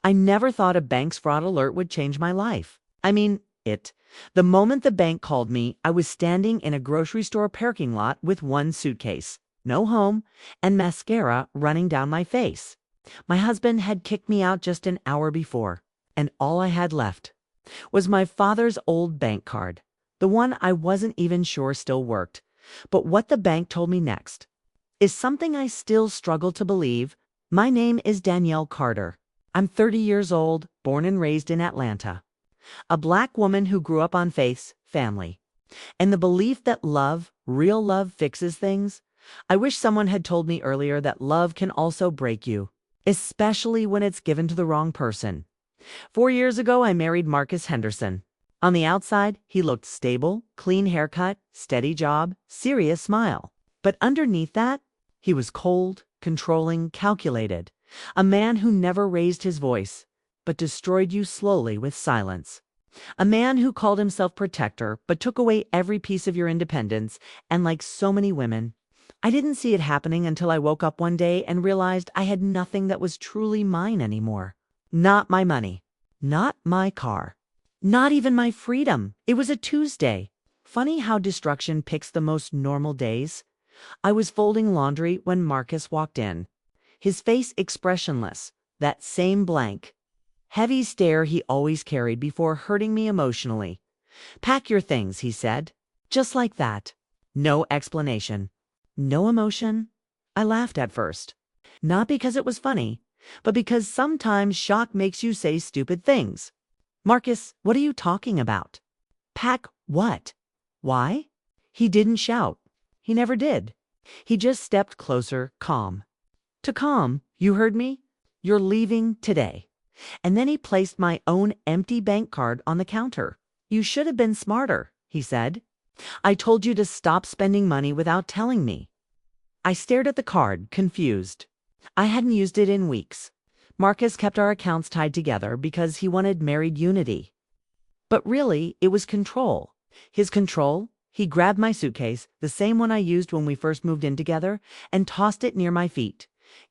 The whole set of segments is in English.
I never thought a bank's fraud alert would change my life. I mean, it. The moment the bank called me, I was standing in a grocery store parking lot with one suitcase, no home, and mascara running down my face. My husband had kicked me out just an hour before, and all I had left was my father's old bank card, the one I wasn't even sure still worked. But what the bank told me next is something I still struggle to believe. My name is Danielle Carter. I'm 30 years old, born and raised in Atlanta. A black woman who grew up on faith's family. And the belief that love, real love, fixes things. I wish someone had told me earlier that love can also break you, especially when it's given to the wrong person. 4 years ago, I married Marcus Henderson. On the outside, he looked stable, clean haircut, steady job, serious smile. But underneath that, he was cold, controlling, calculated. A man who never raised his voice, but destroyed you slowly with silence. A man who called himself protector, but took away every piece of your independence. And like so many women, I didn't see it happening until I woke up one day and realized I had nothing that was truly mine anymore. Not my money, not my car, not even my freedom. It was a Tuesday. Funny how destruction picks the most normal days. I was folding laundry when Marcus walked in, his face expressionless, that same blank, heavy stare he always carried before hurting me emotionally. "Pack your things," he said. Just like that. No explanation. No emotion. I laughed at first. Not because it was funny, but because sometimes shock makes you say stupid things. "Marcus, what are you talking about?" "Pack what? Why?" He didn't shout. He never did. He just stepped closer, calm. "To calm, you heard me? You're leaving today." And then he placed my own empty bank card on the counter. "You should have been smarter," he said. "I told you to stop spending money without telling me." I stared at the card, confused. I hadn't used it in weeks. Marcus kept our accounts tied together because he wanted married unity. But really, it was control. His control. He grabbed my suitcase, the same one I used when we first moved in together, and tossed it near my feet.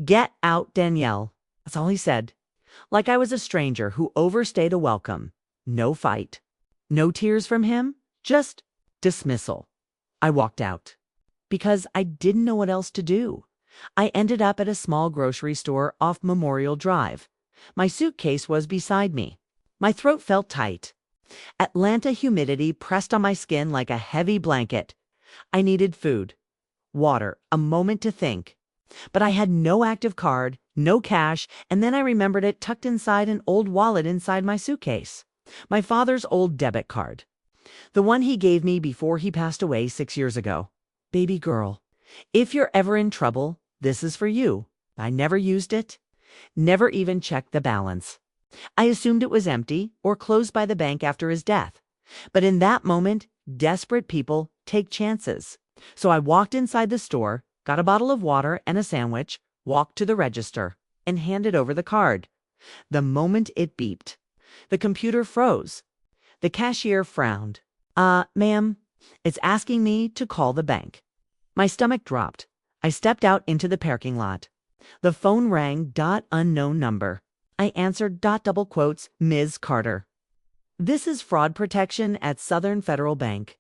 "Get out, Danielle." That's all he said. Like I was a stranger who overstayed a welcome. No fight. No tears from him. Just dismissal. I walked out. Because I didn't know what else to do. I ended up at a small grocery store off Memorial Drive. My suitcase was beside me. My throat felt tight. Atlanta humidity pressed on my skin like a heavy blanket. I needed food, water, a moment to think. But I had no active card, no cash, and then I remembered it tucked inside an old wallet inside my suitcase. My father's old debit card. The one he gave me before he passed away 6 years ago. "Baby girl, if you're ever in trouble, this is for you." I never used it. Never even checked the balance. I assumed it was empty or closed by the bank after his death. But in that moment, desperate people take chances. So I walked inside the store, got a bottle of water and a sandwich, walked to the register, and handed over the card. The moment it beeped, the computer froze. The cashier frowned. Ma'am, it's asking me to call the bank." My stomach dropped. I stepped out into the parking lot. The phone rang. Unknown number. I answered. Double quotes, "Ms. Carter. This is fraud protection at Southern Federal Bank.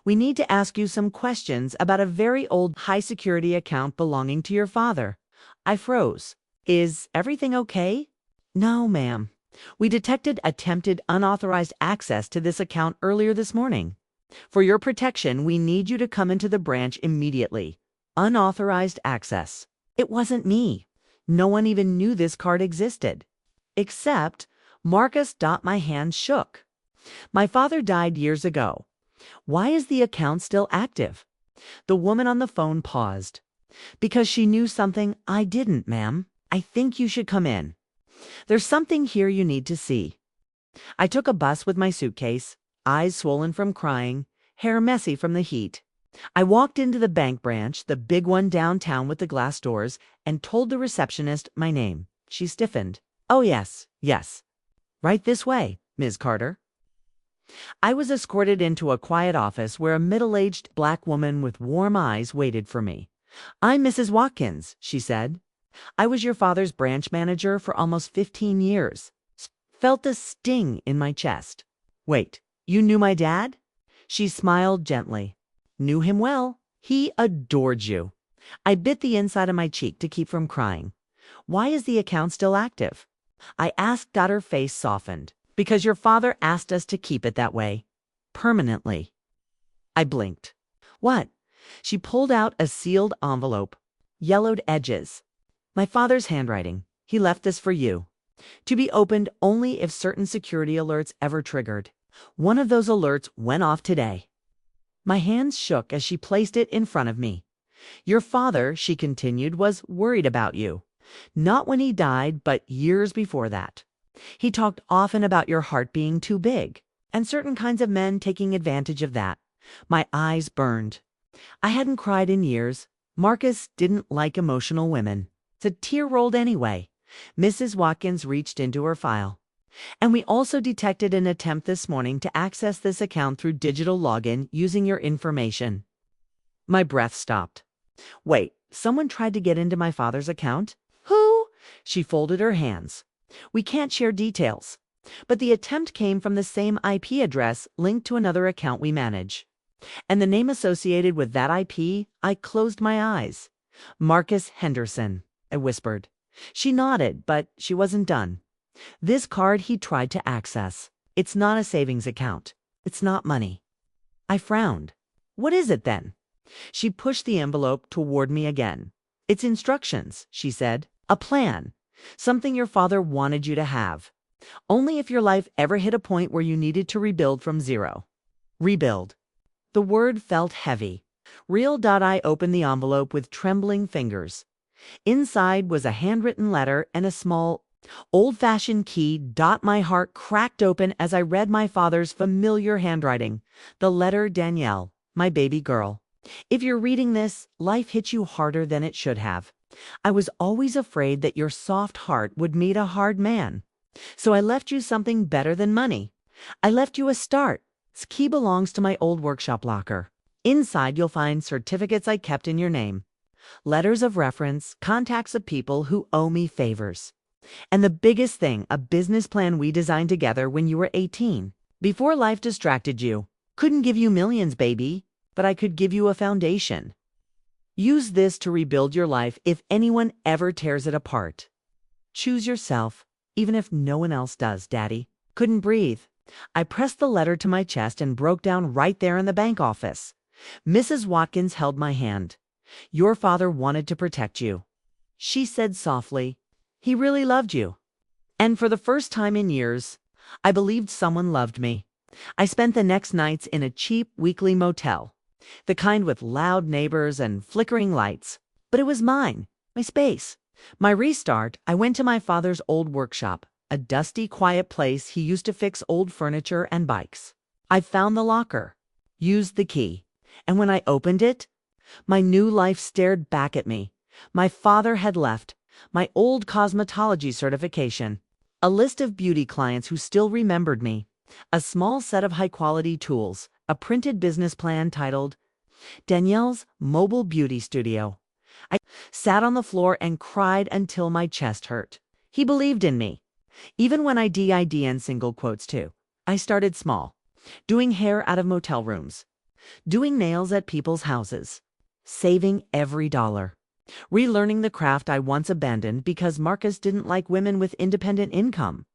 We need to ask you some questions about a very old high-security account belonging to your father." I froze. "Is everything okay?" "No, ma'am. We detected attempted unauthorized access to this account earlier this morning. For your protection, we need you to come into the branch immediately." Unauthorized access. It wasn't me. No one even knew this card existed. Except Marcus. My hands shook. "My father died years ago. Why is the account still active?" The woman on the phone paused. "Because she knew something I didn't, ma'am. I think you should come in. There's something here you need to see." I took a bus with my suitcase, eyes swollen from crying, hair messy from the heat. I walked into the bank branch, the big one downtown with the glass doors, and told the receptionist my name. She stiffened. "Oh, yes. Right this way, Ms. Carter." I was escorted into a quiet office where a middle-aged black woman with warm eyes waited for me. "I'm Mrs. Watkins," she said. I was your father's branch manager for almost 15 years. Felt a sting in my chest. Wait, you knew my dad? She smiled gently. Knew him well. He adored you. I bit the inside of my cheek to keep from crying. Why is the account still active? I asked. Her face softened. Because your father asked us to keep it that way. Permanently. I blinked. What? She pulled out a sealed envelope. Yellowed edges. My father's handwriting. He left this for you. To be opened only if certain security alerts ever triggered. One of those alerts went off today. My hands shook as she placed it in front of me. Your father, she continued, was worried about you. Not when he died, but years before that. He talked often about your heart being too big, and certain kinds of men taking advantage of that. My eyes burned. I hadn't cried in years. Marcus didn't like emotional women. The tear rolled anyway. Mrs. Watkins reached into her file. And we also detected an attempt this morning to access this account through digital login using your information. My breath stopped. Wait, someone tried to get into my father's account? Who? She folded her hands. We can't share details. But the attempt came from the same IP address linked to another account we manage. And the name associated with that IP, I closed my eyes. Marcus Henderson, I whispered. She nodded, but she wasn't done. This card he tried to access. It's not a savings account. It's not money. I frowned. What is it then? She pushed the envelope toward me again. It's instructions, she said. A plan. Something your father wanted you to have. Only if your life ever hit a point where you needed to rebuild from zero. Rebuild. The word felt heavy. I opened the envelope with trembling fingers. Inside was a handwritten letter and a small, old-fashioned key. My heart cracked open as I read my father's familiar handwriting. The letter, Danielle, my baby girl. If you're reading this, life hit you harder than it should have. I was always afraid that your soft heart would meet a hard man. So I left you something better than money. I left you a start. This key belongs to my old workshop locker. Inside you'll find certificates I kept in your name. Letters of reference, contacts of people who owe me favors. And the biggest thing, a business plan we designed together when you were 18. Before life distracted you. Couldn't give you millions, baby, but I could give you a foundation. Use this to rebuild your life if anyone ever tears it apart. Choose yourself, even if no one else does, Daddy. Couldn't breathe. I pressed the letter to my chest and broke down right there in the bank office. Mrs. Watkins held my hand. Your father wanted to protect you. She said softly, he really loved you. And for the first time in years, I believed someone loved me. I spent the next nights in a cheap weekly motel, the kind with loud neighbors and flickering lights. But it was mine, my space. My restart, I went to my father's old workshop, a dusty, quiet place he used to fix old furniture and bikes. I found the locker, used the key, and when I opened it, my new life stared back at me. My father had left, my old cosmetology certification, a list of beauty clients who still remembered me, a small set of high-quality tools, a printed business plan titled Danielle's Mobile Beauty Studio. I sat on the floor and cried until my chest hurt. He believed in me. Even when I did in single quotes too. I started small, doing hair out of motel rooms, doing nails at people's houses, saving every dollar, relearning the craft I once abandoned because Marcus didn't like women with independent income.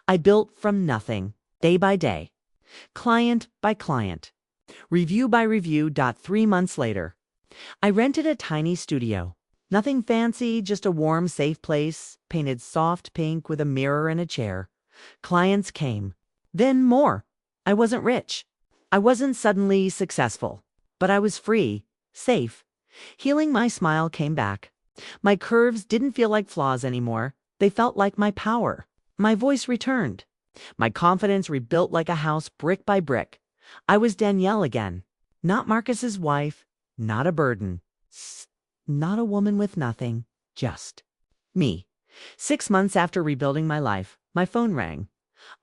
I built from nothing, day by day, client by client, review by review. 3 months later, I rented a tiny studio. Nothing fancy, just a warm, safe place, painted soft pink with a mirror and a chair. Clients came. Then more. I wasn't rich. I wasn't suddenly successful. But I was free, safe. Healing. My smile came back. My curves didn't feel like flaws anymore. They felt like my power. My voice returned. My confidence rebuilt like a house brick by brick. I was Danielle again. Not Marcus's wife. Not a burden. Not a woman with nothing. Just me. 6 months after rebuilding my life, my phone rang.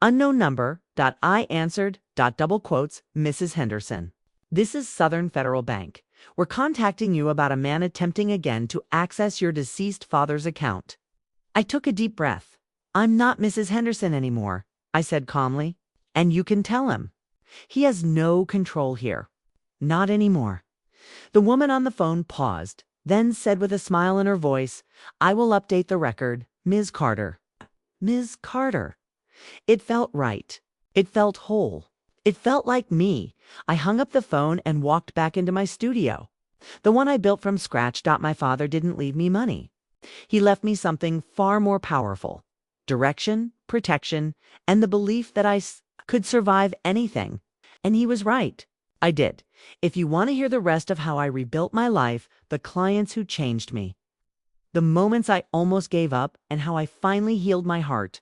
Unknown number. I answered. Double quotes. Mrs. Henderson. This is Southern Federal Bank. We're contacting you about a man attempting again to access your deceased father's account." I took a deep breath. "I'm not Mrs. Henderson anymore," I said calmly. "And you can tell him. He has no control here. Not anymore." The woman on the phone paused, then said with a smile in her voice, "I will update the record, Ms. Carter." Ms. Carter. It felt right. It felt whole. It felt like me. I hung up the phone and walked back into my studio. The one I built from scratch. My father didn't leave me money. He left me something far more powerful: direction, protection, and the belief that I could survive anything. And he was right. I did. If you want to hear the rest of how I rebuilt my life, the clients who changed me, the moments I almost gave up, and how I finally healed my heart,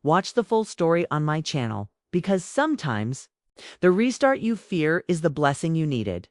watch the full story on my channel, because sometimes the restart you fear is the blessing you needed.